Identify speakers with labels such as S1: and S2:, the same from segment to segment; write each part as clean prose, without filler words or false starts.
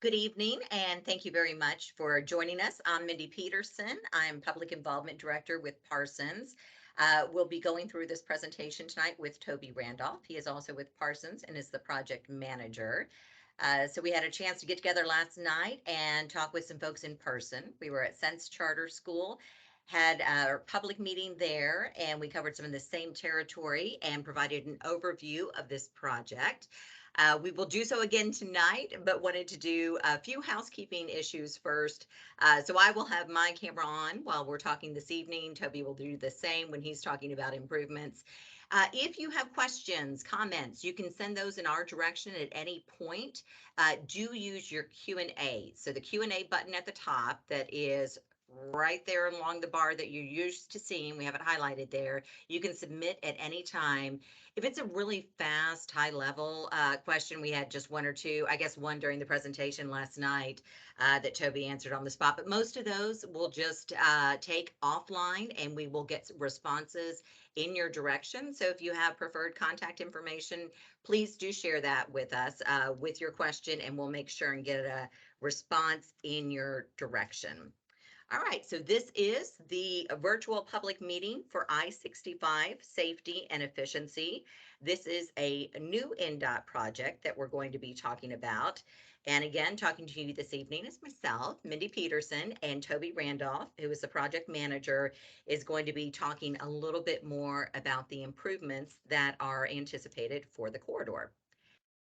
S1: Good evening, and thank you very much for joining us. I'm Mindy Peterson. I'm Public Involvement Director with Parsons. We'll be going through this presentation tonight with Toby Randolph. He is also with Parsons and is the project manager. So we had a chance to get together last night and talk with some folks in person. We were at Sense Charter School, had our public meeting there, and we covered some of the same territory and provided an overview of this project. We will do so again tonight, but wanted to do a few housekeeping issues first. So I will have my camera on while we're talking this evening. Toby will do the same when he's talking about improvements. If you have questions, comments, you can send those in our direction at any point. Do use your Q&A. So the Q&A button at the top that is right there along the bar that you're used to seeing, we have it highlighted there. You can submit at any time. If it's a really fast, high level question, we had just one or two, I guess one during the presentation last night that Toby answered on the spot, but most of those we'll just take offline and we will get responses in your direction. So if you have preferred contact information, please do share that with us with your question, and we'll make sure and get a response in your direction. All right, so this is the virtual public meeting for I-65 Safety and Efficiency. This is a new NDOT project that we're going to be talking about. And again, talking to you this evening is myself, Mindy Peterson, and Toby Randolph, who is the project manager, is going to be talking a little bit more about the improvements that are anticipated for the corridor.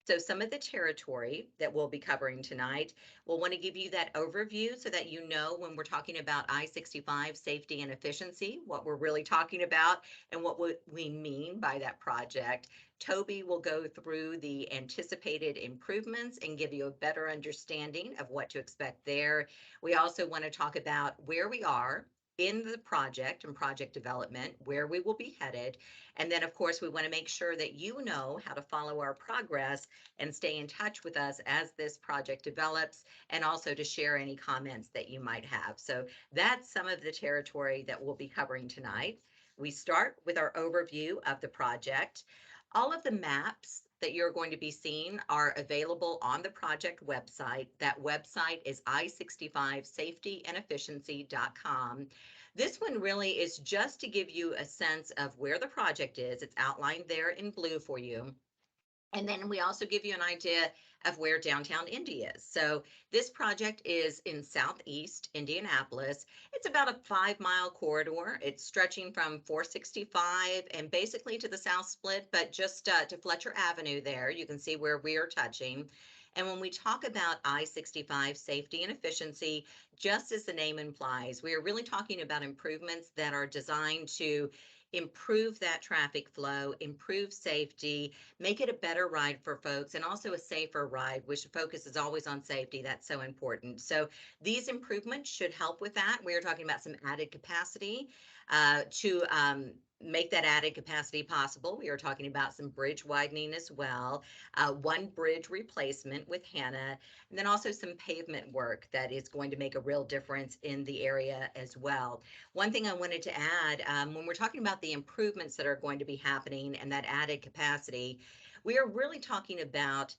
S1: So some of the territory that we'll be covering tonight, we'll want to give you that overview so that you know when we're talking about I-65 safety and efficiency, what we're really talking about and what we mean by that project. Toby will go through the anticipated improvements and give you a better understanding of what to expect there. We also want to talk about where we are in the project and project development, where we will be headed. And then, of course, we want to make sure that you know how to follow our progress and stay in touch with us as this project develops, and also to share any comments that you might have. So that's some of the territory that we'll be covering tonight. We start with our overview of the project. All of the maps that you're going to be seeing are available on the project website. That website is i65safetyandefficiency.com. This one really is just to give you a sense of where the project is. It's outlined there in blue for you. And then we also give you an idea of where downtown Indy is. So this project is in southeast Indianapolis. It's about a 5-mile corridor. It's stretching from 465 and basically to the South Split, but just to Fletcher Avenue there. You can see where we are touching. And when we talk about I-65 safety and efficiency, just as the name implies, we are really talking about improvements that are designed to improve that traffic flow, improve safety, make it a better ride for folks, and also a safer ride, which focuses always on safety. That's so important. So these improvements should help with that. We are talking about some added capacity to make that added capacity possible. We are talking about some bridge widening as well, one bridge replacement with Hannah, and then also some pavement work that is going to make a real difference in the area as well. One thing I wanted to add, when we're talking about the improvements that are going to be happening and that added capacity, we are really talking about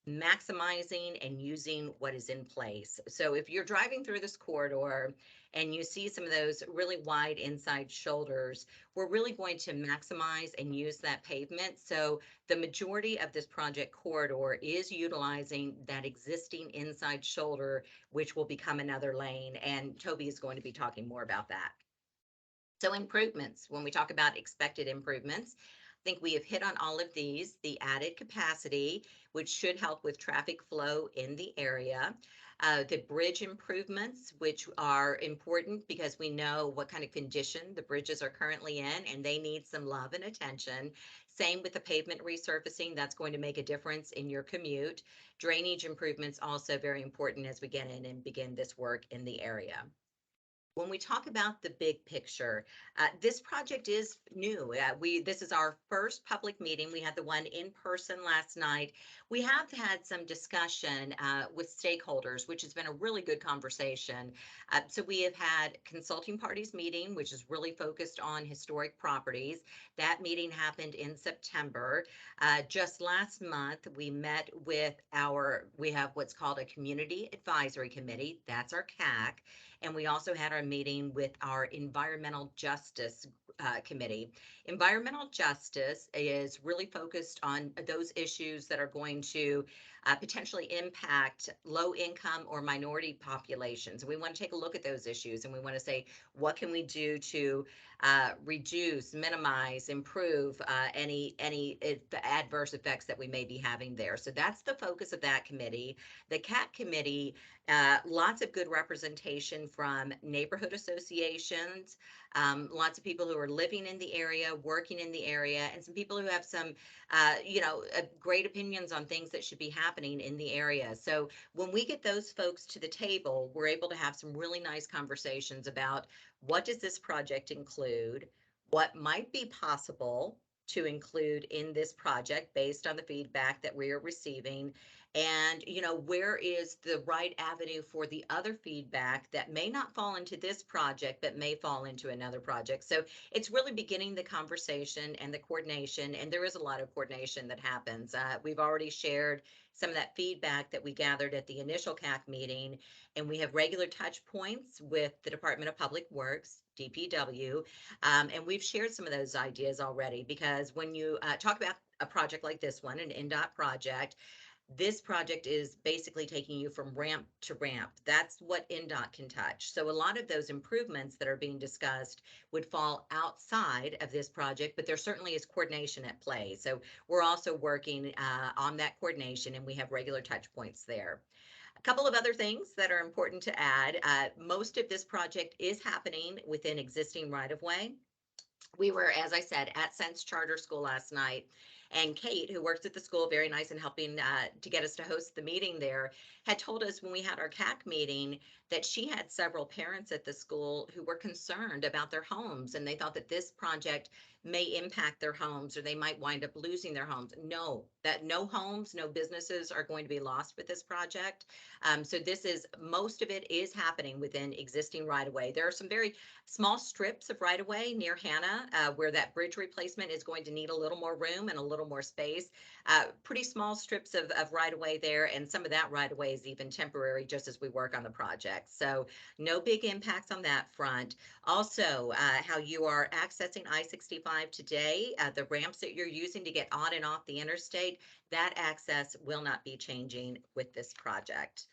S1: maximizing and using what is in place. So if you're driving through this corridor and you see some of those really wide inside shoulders, we're really going to maximize and use that pavement. So the majority of this project corridor is utilizing that existing inside shoulder, which will become another lane. And Toby is going to be talking more about that. So improvements, when we talk about expected improvements, I think we have hit on all of these. The added capacity, which should help with traffic flow in the area. The bridge improvements, which are important because we know what kind of condition the bridges are currently in, and they need some love and attention. Same with the pavement resurfacing, that's going to make a difference in your commute. Drainage improvements also very important as we get in and begin this work in the area. When we talk about the big picture, this project is new. This is our first public meeting. We had the one in person last night. We have had some discussion with stakeholders, which has been a really good conversation. So we have had consulting parties meeting, which is really focused on historic properties. That meeting happened in September. Just last month, we met with we have what's called a community advisory committee. That's our CAC. And we also had our meeting with our environmental justice committee. Environmental justice is really focused on those issues that are going to potentially impact low income or minority populations. We want to take a look at those issues and we want to say, what can we do to reduce, minimize, improve any adverse effects that we may be having there. So that's the focus of that committee. The CAT committee, lots of good representation from neighborhood associations, lots of people who are living in the area, working in the area, and some people who have some, great opinions on things that should be happening in the area. So when we get those folks to the table, we're able to have some really nice conversations about what does this project include, what might be possible to include in this project based on the feedback that we are receiving, and where is the right avenue for the other feedback that may not fall into this project but may fall into another project. So it's really beginning the conversation and the coordination, and there is a lot of coordination that happens. We've already shared some of that feedback that we gathered at the initial CAC meeting, and we have regular touch points with the Department of Public Works, DPW, and we've shared some of those ideas already, because when you talk about a project like this one, an NDOT project, this project is basically taking you from ramp to ramp. That's what NDOT can touch. So a lot of those improvements that are being discussed would fall outside of this project, but there certainly is coordination at play. So we're also working on that coordination, and we have regular touch points there. A couple of other things that are important to add. Most of this project is happening within existing right-of-way. We were, as I said, at Sense Charter School last night. And Kate, who works at the school, very nice and helping to get us to host the meeting there, had told us when we had our CAC meeting that she had several parents at the school who were concerned about their homes, and they thought that this project may impact their homes or they might wind up losing their homes. No, that no homes, no businesses are going to be lost with this project. So most of it is happening within existing right of way. There are some very small strips of right of way near Hannah where that bridge replacement is going to need a little more room and a little more space. Pretty small strips of right of way there, and some of that right of way is even temporary just as we work on the project. So no big impacts on that front. Also, how you are accessing I-65 today, the ramps that you're using to get on and off the interstate, that access will not be changing with this project.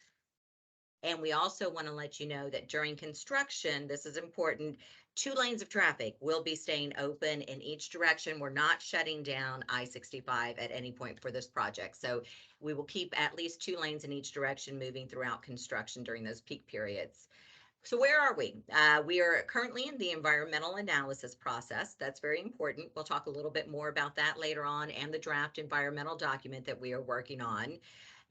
S1: And we also want to let you know that during construction, this is important, 2 lanes of traffic will be staying open in each direction. We're not shutting down I-65 at any point for this project. So we will keep at least 2 lanes in each direction moving throughout construction during those peak periods. So where are we? We are currently in the environmental analysis process. That's very important. We'll talk a little bit more about that later on, and the draft environmental document that we are working on.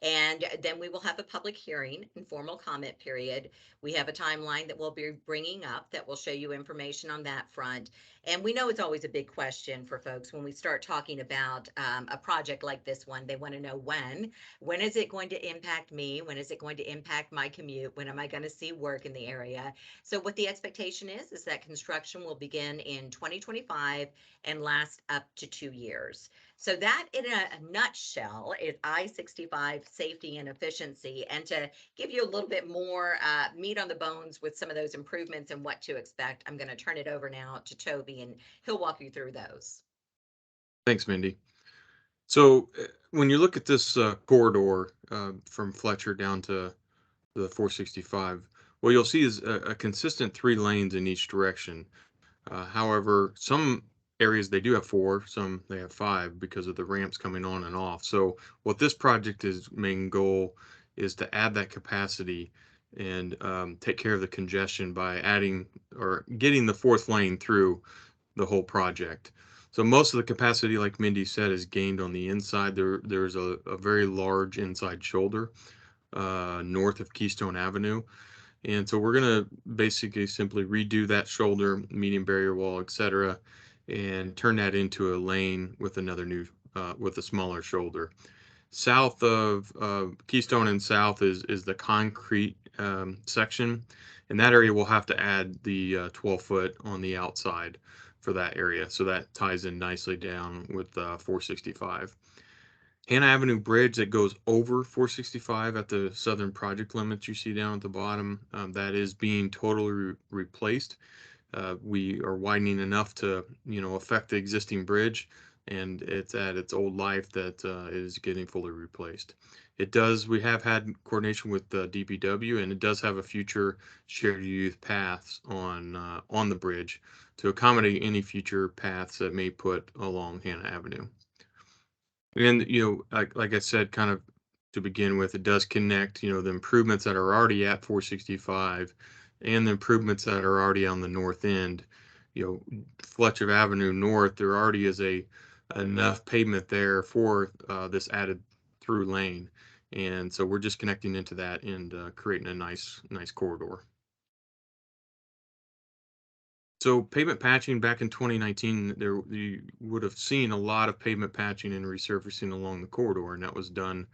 S1: And then we will have a public hearing and formal comment period. We have a timeline that we'll be bringing up that will show you information on that front. And we know it's always a big question for folks when we start talking about a project like this one. They want to know when. When is it going to impact me? When is it going to impact my commute? When am I going to see work in the area? So what the expectation is that construction will begin in 2025 and last up to 2 years. So that, in a nutshell, is I-65 safety and efficiency. And to give you a little bit more meat on the bones with some of those improvements and what to expect, I'm going to turn it over now to Toby, and he'll walk you through those.
S2: Thanks, Mindy. So when you look at this corridor from Fletcher down to the 465, what you'll see is a consistent 3 lanes in each direction. However, some areas they do have 4, some they have 5 because of the ramps coming on and off. So what this project is main goal is to add that capacity and take care of the congestion by adding or getting the 4th lane through the whole project. So most of the capacity, like Mindy said, is gained on the inside. There's a very large inside shoulder north of Keystone Avenue. And so we're going to basically simply redo that shoulder, median barrier wall, etc., and turn that into a lane with another new, with a smaller shoulder. South of Keystone and South is the concrete section. In that area, we'll have to add the 12-foot on the outside for that area. So that ties in nicely down with 465. Hannah Avenue Bridge that goes over 465 at the southern project limits you see down at the bottom, that is being totally replaced. We are widening enough to, affect the existing bridge, and it's at its old life that is getting fully replaced. We have had coordination with the DPW, and it does have a future shared youth paths on the bridge to accommodate any future paths that may put along Hannah Avenue. And, like I said, kind of to begin with, it does connect, the improvements that are already at 465 and the improvements that are already on the north end. Fletcher Avenue North, there already is enough pavement there for this added through lane. And so we're just connecting into that and creating a nice corridor. So pavement patching back in 2019, you would have seen a lot of pavement patching and resurfacing along the corridor, and that was done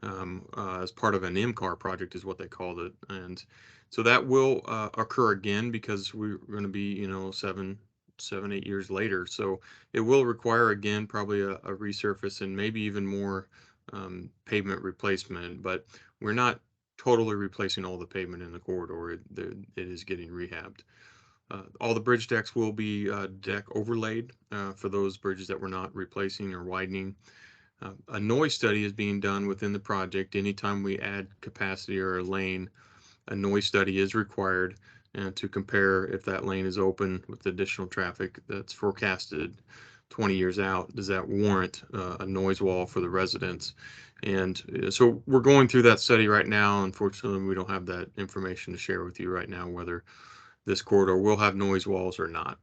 S2: as part of an MCAR project, is what they called it. And so that will occur again because we're going to be, 8 years later. So it will require again probably a resurface and maybe even more pavement replacement. But we're not totally replacing all the pavement in the corridor. It is getting rehabbed. All the bridge decks will be deck overlaid for those bridges that we're not replacing or widening. A noise study is being done within the project. Anytime we add capacity or a lane, a noise study is required to compare if that lane is open with additional traffic that's forecasted 20 years out. Does that warrant a noise wall for the residents? And so we're going through that study right now. Unfortunately, we don't have that information to share with you right now, whether this corridor will have noise walls or not.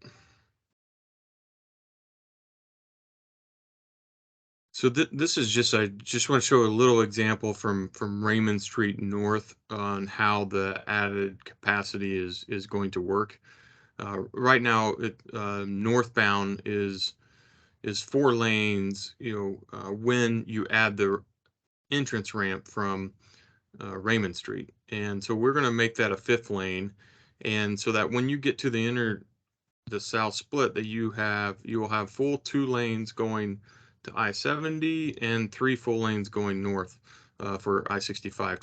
S2: So this is I just want to show a little example from Raymond Street North on how the added capacity is going to work. Right now, northbound is 4 lanes. When you add the entrance ramp from Raymond Street, and so we're going to make that a 5th lane, and so that when you get to the south split, that you will have full 2 lanes going to I-70 and 3 full lanes going north for I-65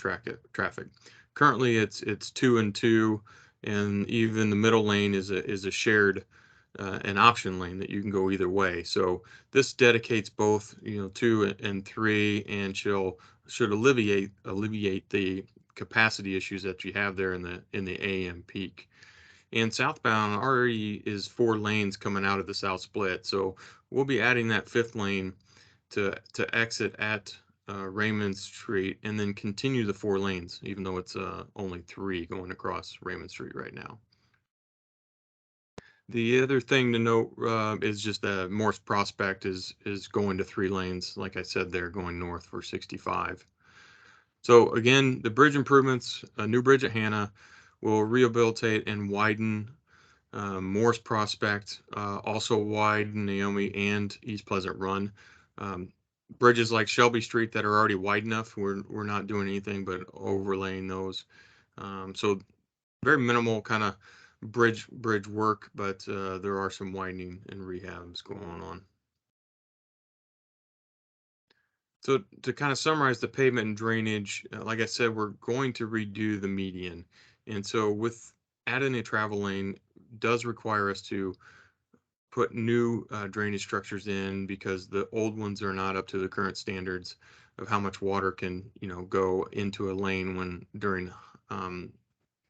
S2: traffic. Currently, it's 2 and 2, and even the middle lane is a shared an option lane that you can go either way. So this dedicates both 2 and 3, and should alleviate the capacity issues that you have there in the AM peak. And southbound already is 4 lanes coming out of the south split. So we'll be adding that 5th lane to exit at Raymond Street and then continue the 4 lanes, even though it's only 3 going across Raymond Street right now. The other thing to note is just that Morse Prospect is going to 3 lanes, like I said, they're going north for 65. So again, the bridge improvements, a new bridge at Hannah will rehabilitate and widen Morse Prospect, also widen Naomi and East Pleasant Run. Bridges like Shelby Street that are already wide enough, we're not doing anything but overlaying those. So very minimal kind of bridge work, but there are some widening and rehabs going on. So to kind of summarize the pavement and drainage, like I said, we're going to redo the median. And so with adding a travel lane does require us to put new drainage structures in because the old ones are not up to the current standards of how much water can, go into a lane during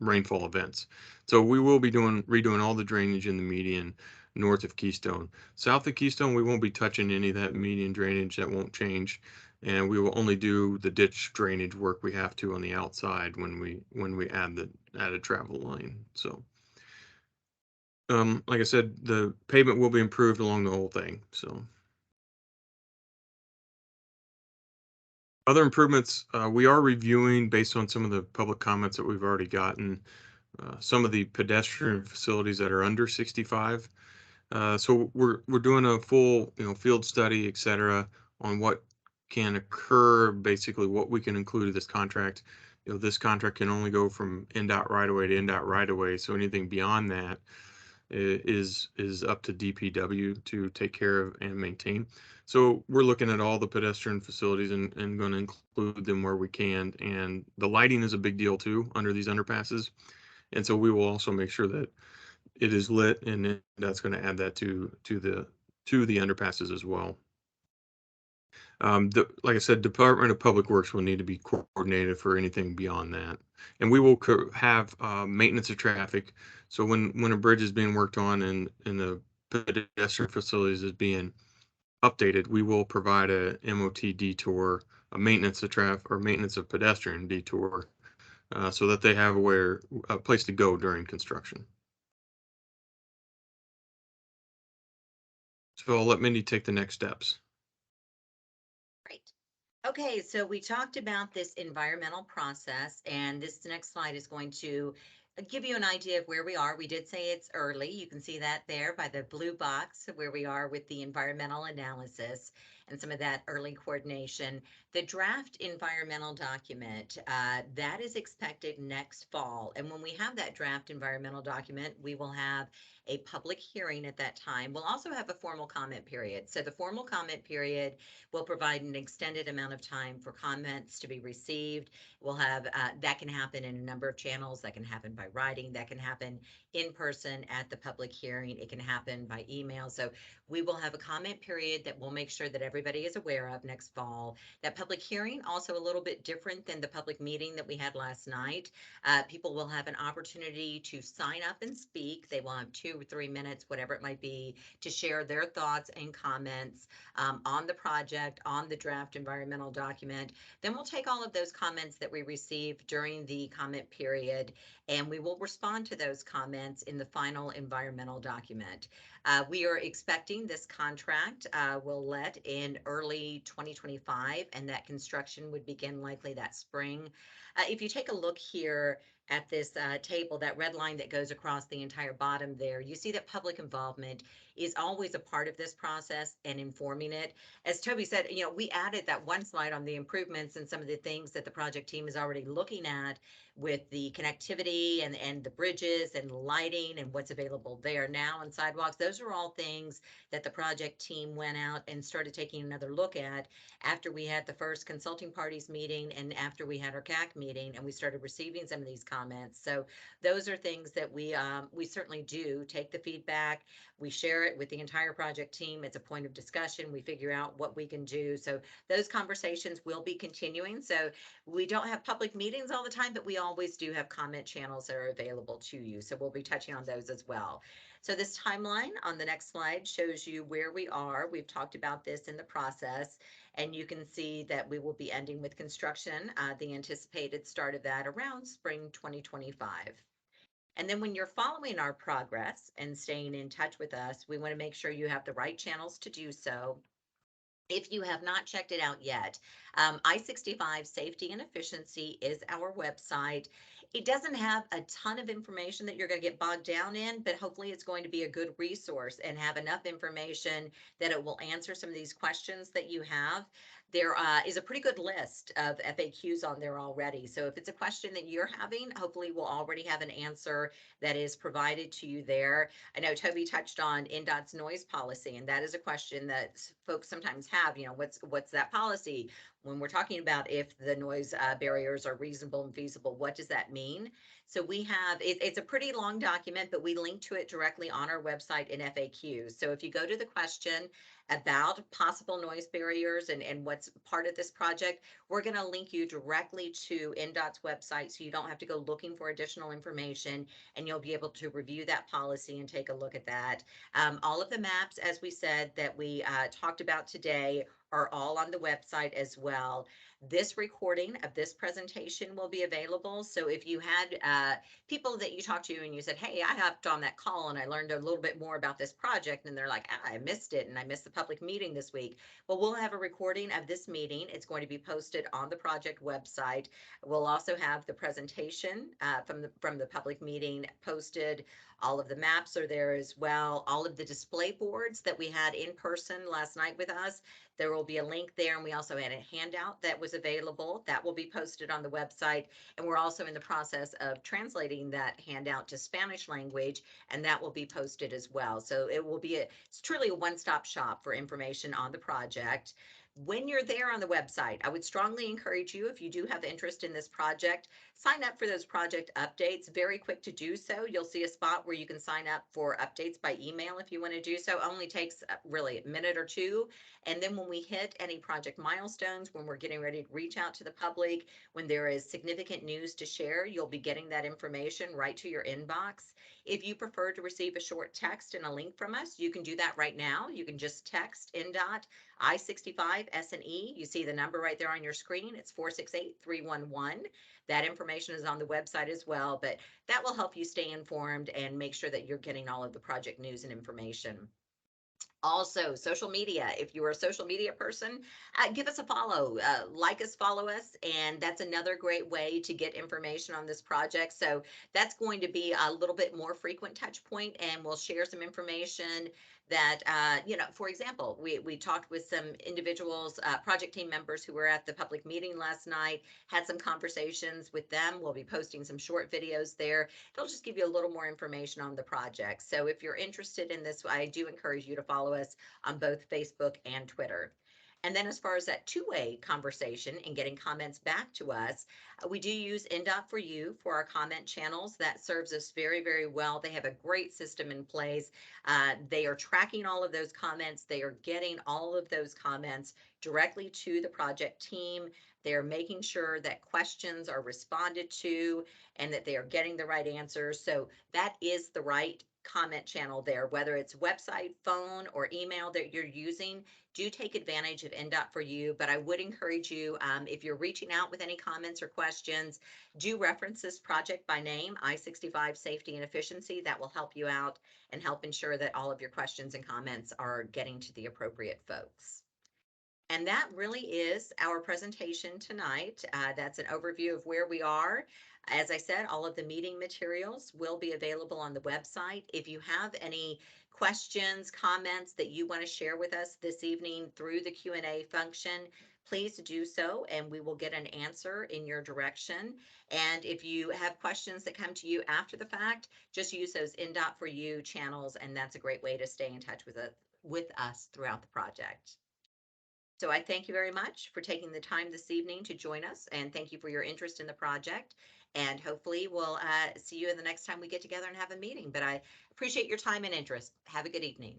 S2: rainfall events. So we will be redoing all the drainage in the median north of Keystone. South of Keystone, we won't be touching any of that median drainage. That won't change. And we will only do the ditch drainage work we have to on the outside when we add a travel lane. So like I said, the pavement will be improved along the whole thing. So Other improvements, we are reviewing based on some of the public comments that we've already gotten, some of the pedestrian facilities that are under 65. So we're doing a full, field study, et cetera, on what can occur, basically what we can include in this contract. This contract can only go from NDOT right away to NDOT right away. So anything beyond that is up to DPW to take care of and maintain. So we're looking at all the pedestrian facilities and going to include them where we can. And the lighting is a big deal too under these underpasses. And so we will also make sure that it is lit, and then that's going to add that to the underpasses as well. Like I said, Department of Public Works will need to be coordinated for anything beyond that, and we will have maintenance of traffic. So when a bridge is being worked on and the pedestrian facilities is being updated, we will provide a MOT detour, a maintenance of traffic or maintenance of pedestrian detour, so that they have a place to go during construction. So I'll let Mindy take the next steps.
S1: Great. Okay, so we talked about this environmental process, and this next slide is going to give you an idea of where we are. We did say it's early. You can see that there by the blue box where we are with the environmental analysis and some of that early coordination. The draft environmental document, that is expected next fall. And when we have that draft environmental document, we will have a public hearing at that time. We'll also have a formal comment period. So the formal comment period will provide an extended amount of time for comments to be received. We'll have that can happen in a number of channels. That can happen by writing. That can happen in person at the public hearing. It can happen by email. So we will have a comment period that we'll make sure that everybody is aware of next fall. That public hearing also a little bit different than the public meeting that we had last night. People will have an opportunity to sign up and speak. They will have 2 or 3 minutes, whatever it might be, to share their thoughts and comments on the project, on the draft environmental document. Then we'll take all of those comments that we receive during the comment period, and we will respond to those comments in the final environmental document. We are expecting this contract will let in early 2025, and that construction would begin likely that spring. If you take a look here at this table, that red line that goes across the entire bottom there, you see that public involvement is always a part of this process and informing it. As Toby said, we added that one slide on the improvements and some of the things that the project team is already looking at with the connectivity and the bridges and lighting and what's available there now and sidewalks. Those are all things that the project team went out and started taking another look at after we had the first consulting parties meeting and after we had our CAC meeting, and we started receiving some of these comments. So those are things that we certainly do take the feedback. We share it with the entire project team. It's a point of discussion. We figure out what we can do. So those conversations will be continuing. So we don't have public meetings all the time, but we always do have comment channels that are available to you. So we'll be touching on those as well. So this timeline on the next slide shows you where we are. We've talked about this in the process, and you can see that we will be ending with construction, the anticipated start of that around spring 2025. And then when you're following our progress and staying in touch with us, we want to make sure you have the right channels to do so. If you have not checked it out yet, I-65 Safety and Efficiency is our website. It doesn't have a ton of information that you're going to get bogged down in, but hopefully it's going to be a good resource and have enough information that it will answer some of these questions that you have. There is a pretty good list of FAQs on there already. So if it's a question that you're having, hopefully we'll already have an answer that is provided to you there. I know Toby touched on NDOT's noise policy, and that is a question that folks sometimes have. What's that policy? When we're talking about if the noise barriers are reasonable and feasible, what does that mean? So we have, it's a pretty long document, but we link to it directly on our website in FAQs. So if you go to the question about possible noise barriers and what's part of this project, we're going to link you directly to NDOT's website, so you don't have to go looking for additional information, and you'll be able to review that policy and take a look at that. All of the maps, as we said, that we talked about today are all on the website as well. This recording of this presentation will be available. So if you had people that you talked to and you said, hey, I hopped on that call and I learned a little bit more about this project, and they're like, ah, I missed it and I missed the public meeting this week. Well, we'll have a recording of this meeting. It's going to be posted on the project website. We'll also have the presentation from the public meeting posted. All of the maps are there as well. All of the display boards that we had in person last night with us, there will be a link there, and we also had a handout that was available that will be posted on the website. And we're also in the process of translating that handout to Spanish language, and that will be posted as well. So it's truly a one-stop shop for information on the project. When you're there on the website, I would strongly encourage you, if you do have interest in this project, sign up for those project updates. Very quick to do so. You'll see a spot where you can sign up for updates by email if you want to do so. Only takes really a minute or two. And then when we hit any project milestones, when we're getting ready to reach out to the public, when there is significant news to share, you'll be getting that information right to your inbox. If you prefer to receive a short text and a link from us, you can do that right now. You can just text NDOT I-65 SNE. You see the number right there on your screen. It's 468-311. That information is on the website as well, but that will help you stay informed and make sure that you're getting all of the project news and information. Also, social media. If you're a social media person, give us a follow, like us, follow us, and that's another great way to get information on this project. So that's going to be a little bit more frequent touch point, and we'll share some information that, for example, we talked with some individuals, project team members who were at the public meeting last night, had some conversations with them. We'll be posting some short videos there. It'll just give you a little more information on the project. So if you're interested in this, I do encourage you to follow us on both Facebook and Twitter. And then as far as that two-way conversation and getting comments back to us, we do use NDOT for You for our comment channels. That serves us very, very well. They have a great system in place. They are tracking all of those comments. They are getting all of those comments directly to the project team. They're making sure that questions are responded to and that they are getting the right answers. So that is the right comment channel there, whether it's website, phone, or email that you're using. Do take advantage of NDOT for You, but I would encourage you, if you're reaching out with any comments or questions, do reference this project by name, I-65 Safety and Efficiency. That will help you out and help ensure that all of your questions and comments are getting to the appropriate folks. And that really is our presentation tonight. That's an overview of where we are. As I said, all of the meeting materials will be available on the website. If you have any questions, comments that you want to share with us this evening through the Q&A function, please do so, and we will get an answer in your direction. And if you have questions that come to you after the fact, just use those NDOT for You channels, and that's a great way to stay in touch with us throughout the project. So I thank you very much for taking the time this evening to join us, and thank you for your interest in the project. And hopefully we'll see you the next time we get together and have a meeting. But I appreciate your time and interest. Have a good evening.